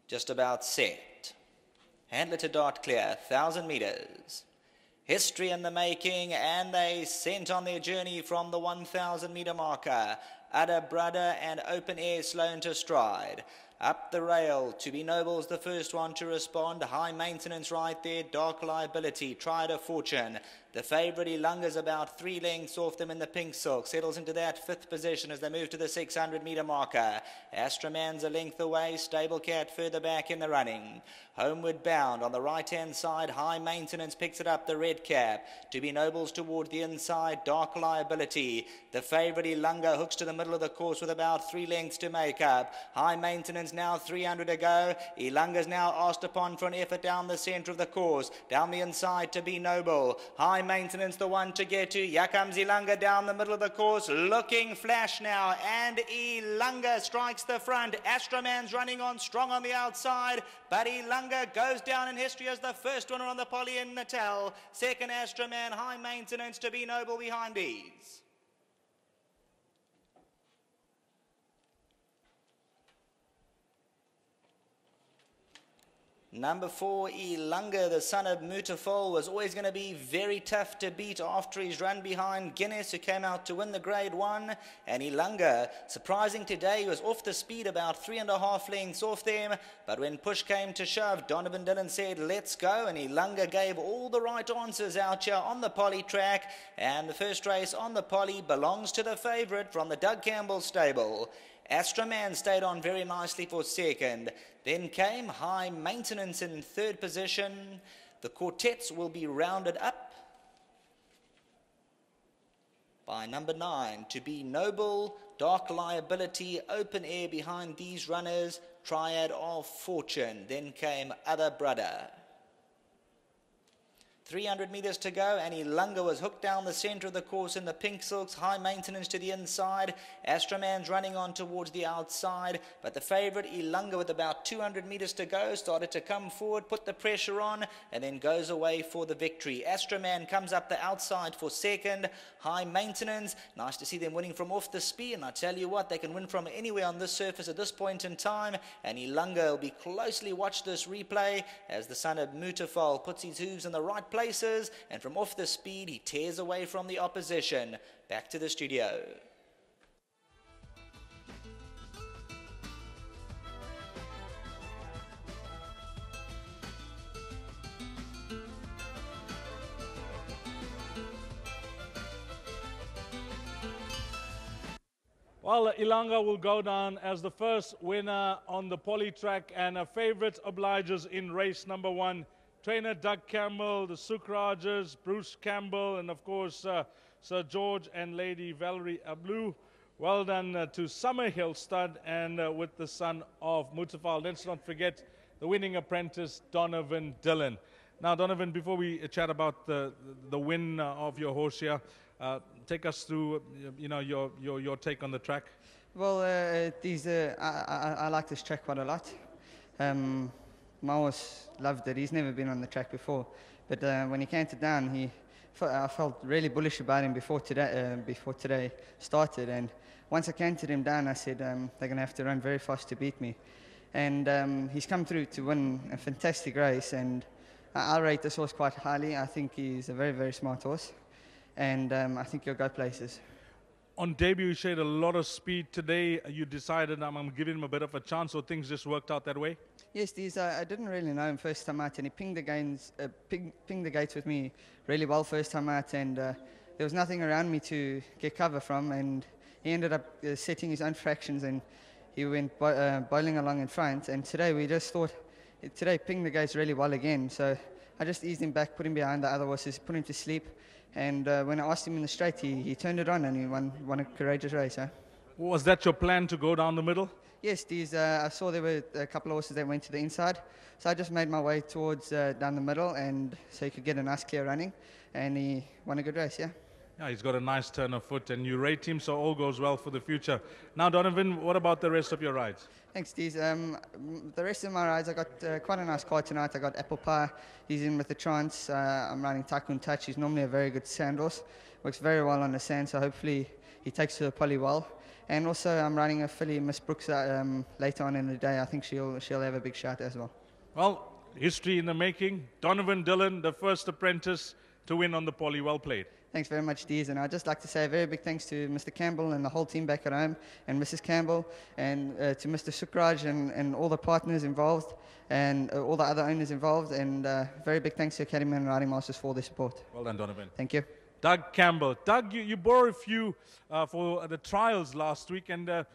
Just about set. Handler to dart clear, 1,000 meters. History in the making, and they sent on their journey from the 1,000 meter marker. Ada Brother and Open Air Sloan to stride. Up the rail, To Be Noble's the first one to respond. High Maintenance right there, Dark Liability, Tried a Fortune. The favourite Ilunga's about 3 lengths off them in the pink silk. Settles into that 5th position as they move to the 600 metre marker. Astroman's a length away, Stable Cat further back in the running. Homeward Bound on the right hand side, High Maintenance picks it up, the red cap. To Be Noble's toward the inside, Dark Liability. The favourite Ilunga hooks to the middle of the course with about 3 lengths to make up. High Maintenance now 300 to go. Ilunga's now asked upon for an effort down the centre of the course. Down the inside, To Be Noble. High Maintenance the one to get to. Here comes Ilunga down the middle of the course. Looking flash now, and Ilunga strikes the front. Astroman's running on strong on the outside, but Ilunga goes down in history as the first winner on the Polly in Natal. Second Astroman, High Maintenance, To Be Noble behind these. Number 4, Ilunga, the son of Mutafol, was always going to be very tough to beat after his run behind Guinness, who came out to win the Grade 1. And Ilunga, surprising today, was off the speed about 3.5 lengths off them. But when push came to shove, Donovan Dillon said, let's go. And Ilunga gave all the right answers out here on the Polly track. And the first race on the Polly belongs to the favourite from the Doug Campbell stable. Astroman stayed on very nicely for second. Then came High Maintenance in third position. The quartets will be rounded up by number 9, To Be Noble, Dark Liability, Open Air behind these runners, Triad of Fortune. Then came Other Brother. 300 metres to go, and Ilunga was hooked down the centre of the course in the pink silks. High Maintenance to the inside. Astroman's running on towards the outside, but the favourite Ilunga, with about 200 metres to go, started to come forward, put the pressure on, and then goes away for the victory. Astroman comes up the outside for second. High Maintenance, nice to see them winning from off the speed, and I tell you what, they can win from anywhere on this surface at this point in time, and Ilunga will be closely watch this replay as the son of Mutafol puts his hooves in the right places, and from off the speed he tears away from the opposition. Back to the studio. Well, Ilunga will go down as the first winner on the Polly track, and a favourite obliges in race number 1. Trainer Doug Campbell, the Sukrajers, Bruce Campbell, and of course Sir George and Lady Valerie Ablu. Well done to Summerhill Stud, and with the son of Mutafal. Let's not forget the winning apprentice, Donovan Dillon. Now, Donovan, before we chat about the win of your horse here, take us through your take on the track. Well, I like this track quite a lot. My horse loved it. He's never been on the track before, but when he canted down, I felt really bullish about him before today started. And once I canted him down, I said they're going to have to run very fast to beat me. And he's come through to win a fantastic race, and I rate this horse quite highly. I think he's a very, very smart horse, and I think he'll go places. On debut, you showed a lot of speed. Today, you decided I'm giving him a bit of a chance, or things just worked out that way? Yes, I didn't really know him first time out, and he pinged the gates with me really well first time out, and there was nothing around me to get cover from, and he ended up setting his own fractions, and he went bowling along in front. And today we just thought, today pinged the gates really well again, so I just eased him back, put him behind the other horses, put him to sleep. And when I asked him in the straight, he turned it on, and he won a courageous race. Huh? Was that your plan, to go down the middle? Yes, I saw there were a couple of horses that went to the inside. So I just made my way towards down the middle, and so he could get a nice clear running. And he won a good race, yeah. Yeah, he's got a nice turn of foot, and you rate him, so all goes well for the future. Now, Donovan, what about the rest of your rides? Thanks, Deez. The rest of my rides, I got quite a nice car tonight. I got Apple Pie. He's in with the Trance. I'm riding Tycoon Touch. He's normally a very good sand horse. Works very well on the sand, so hopefully he takes to the Polly well. And also I'm riding a filly, Miss Brooks, later on in the day. I think she'll have a big shot as well. Well, history in the making. Donovan Dillon, the first apprentice to win on the poly. Well played. Thanks very much, Dees. And I'd just like to say a very big thanks to Mr. Campbell and the whole team back at home, and Mrs. Campbell, and to Mr. Sukraj and all the partners involved, and all the other owners involved. And very big thanks to Academy and Riding Masters for their support. Well done, Donovan. Thank you. Doug Campbell. Doug, you bore a few for the trials last week, and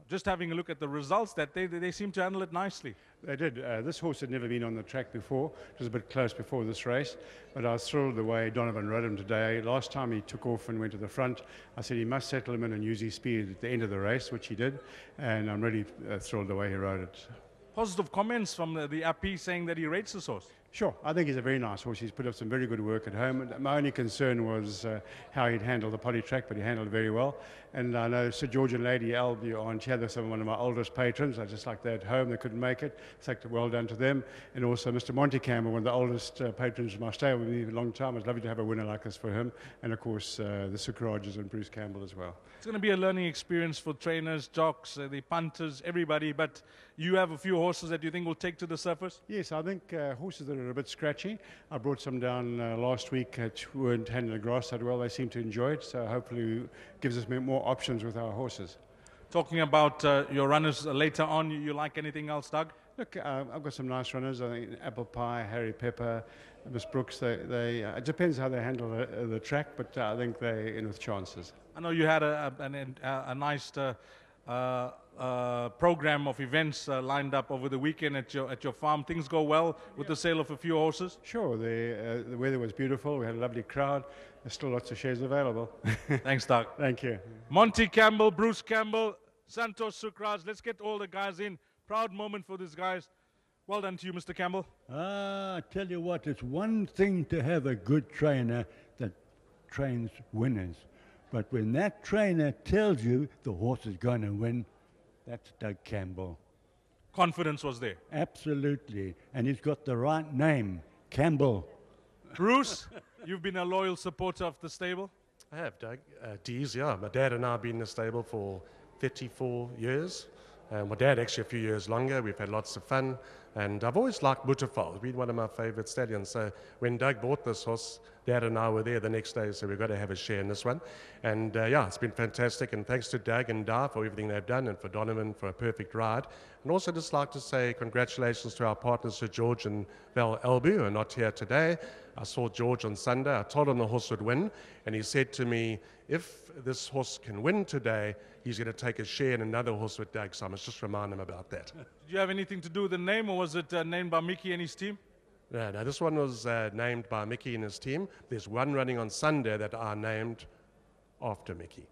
just having a look at the results, that they seem to handle it nicely. They did. This horse had never been on the track before. It was a bit close before this race, but I was thrilled the way Donovan rode him today. Last time he took off and went to the front, I said he must settle him in and use his speed at the end of the race, which he did, and I'm really thrilled the way he rode it. Positive comments from the AP saying that he rates this horse. Sure, I think he's a very nice horse. He's put up some very good work at home. My only concern was how he'd handle the poly track, but he handled it very well. And I know Sir George and Lady Albie on Chather, one of my oldest patrons. I just like that at home. They couldn't make it. So well done to them. And also Mr. Monty Campbell, one of the oldest patrons of my stable with me for a long time. It's lovely to have a winner like this for him. And of course, the Sukrajas and Bruce Campbell as well. It's going to be a learning experience for trainers, jocks, the punters, everybody. But you have a few horses that you think will take to the surface? Yes, I think horses that are a bit scratchy. I brought some down last week who weren't handling the grass that well. They seem to enjoy it, so hopefully it gives us more options with our horses. Talking about your runners later on, you like anything else, Doug? Look, I've got some nice runners. I think Apple Pie, Harry Pepper, Miss Brooks. It depends how they handle the track, but I think they're in with chances. I know you had a nice program of events lined up over the weekend at your farm. Things go well with the sale of a few horses? Sure. The weather was beautiful. We had a lovely crowd. There's still lots of shares available. Thanks, Doug. Thank you. Monty Campbell, Bruce Campbell, Santosh Sukraj. Let's get all the guys in. Proud moment for these guys. Well done to you, Mr. Campbell. I tell you what, it's one thing to have a good trainer that trains winners. But when that trainer tells you the horse is going to win, that's Doug Campbell. Confidence was there. Absolutely. And he's got the right name, Campbell. Bruce, you've been a loyal supporter of the stable. I have, Doug. Dees, yeah. My dad and I have been in the stable for 34 years. My dad actually a few years longer. We've had lots of fun. And I've always liked Butterfall. It's been one of my favorite stallions. So when Doug bought this horse, Dad and I were there the next day, so we've got to have a share in this one. And yeah, it's been fantastic. And thanks to Doug and Dar for everything they've done, and for Donovan for a perfect ride. And also just like to say congratulations to our partners, Sir George and Val Albu, who are not here today. I saw George on Sunday. I told him the horse would win. And he said to me, if this horse can win today, he's going to take a share in another horse with Doug. So I must just remind him about that. Did you have anything to do with the name, or was it named by Mickey and his team? No, this one was named by Mickey and his team. There's one running on Sunday that are named after Mickey.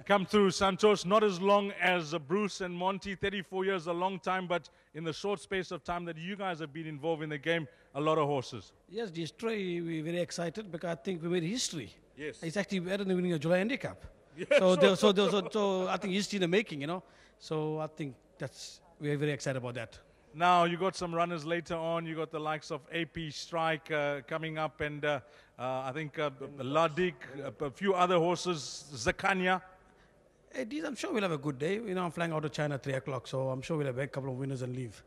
Come through, Santosh. Not as long as Bruce and Monty. 34 years, a long time, but in the short space of time that you guys have been involved in the game, a lot of horses. Yes, this try we're very excited because I think we made history. Yes. It's actually better than winning a July handicap. Yes, so I think history in the making, you know. So I think we're very excited about that. Now, you got some runners later on. You got the likes of AP Strike coming up, and I think Ladik, a few other horses, Zakanya. Hey, I'm sure we'll have a good day. You know, I'm flying out of China at 3 o'clock, so I'm sure we'll have a couple of winners and leave.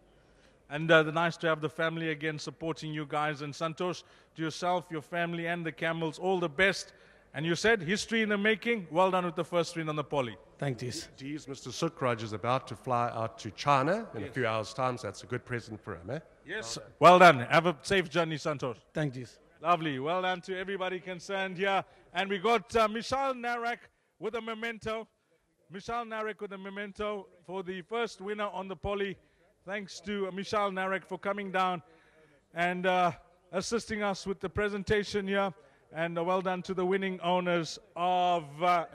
And nice to have the family again supporting you guys. And Santosh, to yourself, your family, and the Camels, all the best. And you said history in the making. Well done with the first win on the poly. Thank you. Dees, Mr. Sukraj is about to fly out to China in a few hours' time, so that's a good present for him, eh? Yes. Well done. Have a safe journey, Santosh. Thank you. Lovely. Well done to everybody concerned here. And we got Michal Narek with a memento. Michal Narek with a memento for the first winner on the poly. Thanks to Michal Narek for coming down and assisting us with the presentation here. And well done to the winning owners of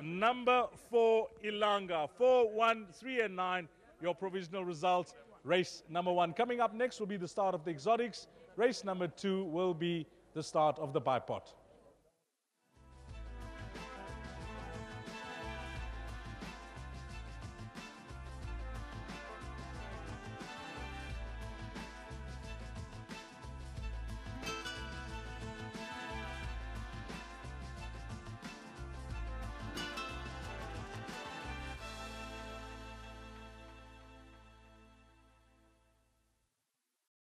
number 4 Ilanga. 4, 1, 3 and 9, your provisional results. Race number 1. Coming up next will be the start of the exotics. Race number 2 will be the start of the bipod.